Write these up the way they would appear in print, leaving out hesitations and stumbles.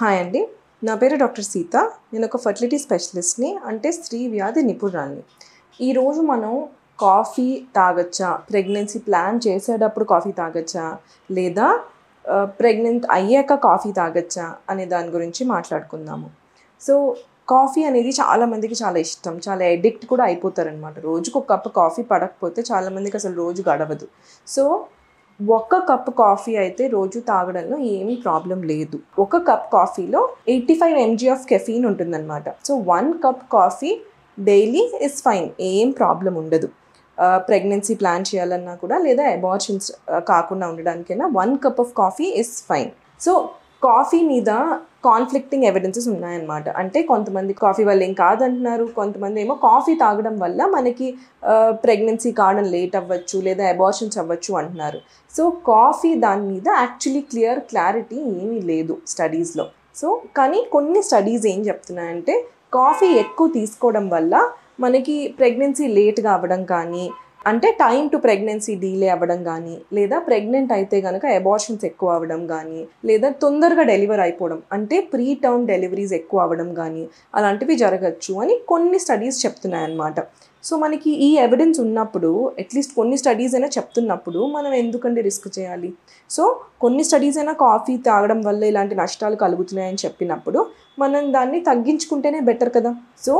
Hi అండి, నా పేరు డాక్టర్ సీత. నేను ఒక ఫర్టిలిటీ స్పెషలిస్ట్ని, అంటే స్త్రీ వ్యాధి నిపుణురాలిని. ఈరోజు మనం కాఫీ తాగొచ్చా, ప్రెగ్నెన్సీ ప్లాన్ చేసేటప్పుడు కాఫీ తాగొచ్చా, లేదా ప్రెగ్నెంట్ అయ్యాక కాఫీ తాగొచ్చా అనే దాని గురించి మాట్లాడుకుందాము. సో కాఫీ అనేది చాలామందికి చాలా ఇష్టం, చాలా అడిక్ట్ కూడా అయిపోతారనమాట. రోజుకు ఒక కప్పు కాఫీ పడకపోతే చాలామందికి అసలు రోజు గడవదు. సో ఒక్క కప్ కాఫీ అయితే రోజు తాగడంలో ఏమీ ప్రాబ్లం లేదు. ఒక కప్ కాఫీలో 85 mg ఆఫ్ కెఫీన్ ఉంటుందన్నమాట. So 1 cup coffee daily is fine, ఏం ప్రాబ్లం ఉండదు. ప్రెగ్నెన్సీ ప్లాన్ చేయాలన్నా కూడా, లేదా అబార్షన్స్ కాకుండా ఉండడానికైనా 1 cup of coffee is fine. So coffee మీద కాన్ఫ్లిక్టింగ్ ఎవిడెన్సెస్ ఉన్నాయన్నమాట. అంటే కొంతమంది కాఫీ వల్ల ఏం కాదంటున్నారు, కొంతమంది ఏమో కాఫీ తాగడం వల్ల మనకి ప్రెగ్నెన్సీ కావడం లేట్ అవ్వచ్చు, లేదా అబార్షన్స్ అవ్వచ్చు అంటున్నారు. సో కాఫీ దాని మీద యాక్చువల్లీ క్లారిటీ ఏమీ లేదు స్టడీస్లో. సో కానీ కొన్ని స్టడీస్ ఏం చెప్తున్నాయంటే, కాఫీ ఎక్కువ తీసుకోవడం వల్ల మనకి ప్రెగ్నెన్సీ లేట్గా అవ్వడం కానీ, అంటే టైం టు ప్రెగ్నెన్సీ డీలే అవ్వడం కానీ, లేదా ప్రెగ్నెంట్ అయితే కనుక అబార్షన్స్ ఎక్కువ అవ్వడం కానీ, లేదా తొందరగా డెలివర్ అయిపోవడం, అంటే ప్రీ టర్మ్ డెలివరీస్ ఎక్కువ అవ్వడం కానీ అలాంటివి జరగచ్చు అని కొన్ని స్టడీస్ చెప్తున్నాయన్నమాట. సో మనకి ఈ ఎవిడెన్స్ ఉన్నప్పుడు, అట్లీస్ట్ కొన్ని స్టడీస్ అయినా చెప్తున్నప్పుడు మనం ఎందుకంటే రిస్క్ చేయాలి? సో కొన్ని స్టడీస్ అయినా కాఫీ తాగడం వల్ల ఇలాంటి నష్టాలు కలుగుతున్నాయని చెప్పినప్పుడు మనం దాన్ని తగ్గించుకుంటేనే బెటర్ కదా. సో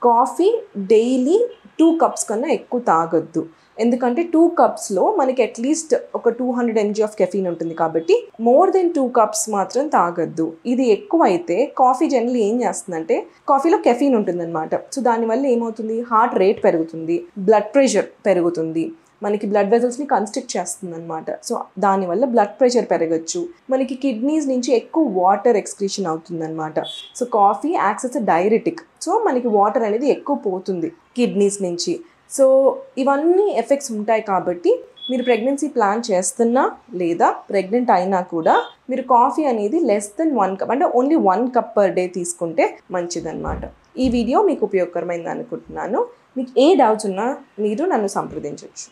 కాఫీ డైలీ 2 కప్స్ కన్నా ఎక్కువ తాగొద్దు. ఎందుకంటే 2 కప్స్లో మనకి అట్లీస్ట్ ఒక 200 mg ఆఫ్ కెఫీన్ ఉంటుంది, కాబట్టి మోర్ దెన్ 2 కప్స్ మాత్రం తాగొద్దు. ఇది ఎక్కువ అయితే కాఫీ జనరల్ ఏం చేస్తుందంటే, కాఫీలో కెఫీన్ ఉంటుందన్నమాట. సో దానివల్ల ఏమవుతుంది, హార్ట్ రేట్ పెరుగుతుంది, బ్లడ్ ప్రెషర్ పెరుగుతుంది, మనకి బ్లడ్ వెజల్స్ని కన్స్ట్రిక్ట్ చేస్తుంది అనమాట. సో దానివల్ల బ్లడ్ ప్రెషర్ పెరగచ్చు, మనకి కిడ్నీస్ నుంచి ఎక్కువ వాటర్ ఎక్స్క్రీషన్ అవుతుంది అనమాట. సో కాఫీ యాక్ట్స్ ఎస్ ఎ డైరెటిక్. సో మనకి వాటర్ అనేది ఎక్కువ పోతుంది కిడ్నీస్ నుంచి. సో ఇవన్నీ ఎఫెక్ట్స్ ఉంటాయి కాబట్టి మీరు ప్రెగ్నెన్సీ ప్లాన్ చేస్తున్నా లేదా ప్రెగ్నెంట్ అయినా కూడా మీరు కాఫీ అనేది లెస్ దెన్ 1 కప్, అంటే ఓన్లీ 1 కప్ పర్ డే తీసుకుంటే మంచిదన్నమాట. ఈ వీడియో మీకు ఉపయోగకరమైంది అనుకుంటున్నాను. మీకు ఏ డౌట్స్ ఉన్నా మీరు నన్ను సంప్రదించవచ్చు.